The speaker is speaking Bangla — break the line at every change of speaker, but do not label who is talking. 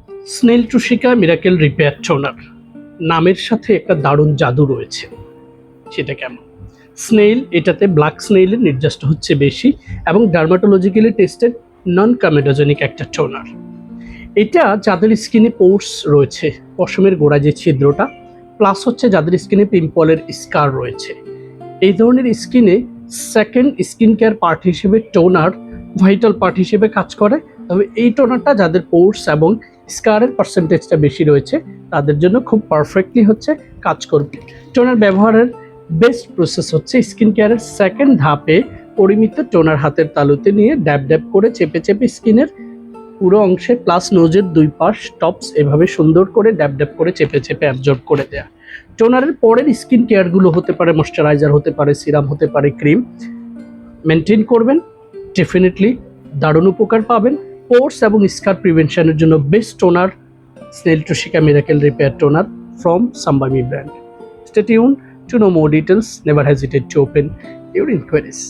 স্নেল টুশিকা মিরাকেল রিপেয়ার টোনার নামের সাথে একটা দারুণ জাদু রয়েছে। সেটা কেমন? স্নেইল, এটাতে ব্ল্যাক স্নেইলের নির্যাস হচ্ছে বেশি এবং ডার্মাটোলজিক্যালি টেস্টেড নন কমেডোজেনিক একটা টোনার। এটা যাদের স্কিনে পোর্স রয়েছে, পশমের গোড়ায় যে ছিদ্রটা, প্লাস হচ্ছে যাদের স্কিনে পিম্পলের স্কার রয়েছে, এই ধরনের স্কিনে সেকেন্ড স্কিন কেয়ার পার্ট হিসেবে টোনার ভাইটাল পার্ট হিসেবে কাজ করে। তবে এই টোনারটা যাদের পোর্স এবং স্কারের পার্সেন্টেজটা বেশি রয়েছে তাদের জন্য খুব পারফেক্টলি হচ্ছে কাজ করবে। টোনার ব্যবহারের বেস্ট প্রসেস হচ্ছে স্কিন কেয়ারের সেকেন্ড ধাপে পরিমিত টোনার হাতের তালুতে নিয়ে ড্যাব ড্যাব করে চেপে চেপে স্কিনের পুরো অংশে প্লাস নোজের দুই পাশ টপস এভাবে সুন্দর করে ড্যাব ড্যাব করে চেপে চেপে অ্যাবজর্ব করে দেয়া। টোনারের পরের স্কিন কেয়ারগুলো হতে পারে ময়শ্চারাইজার, হতে পারে সিরাম, হতে পারে ক্রিম, মেনটেন করবেন, ডেফিনেটলি দারুণ উপকার পাবেন। পোর্স এবং স্কার প্রিভেনশনের জন্য বেস্ট টোনার স্নেল টুশিকা miracle repair toner from Sambami brand. Stay tuned to know more details. Never hesitate to open your inquiries.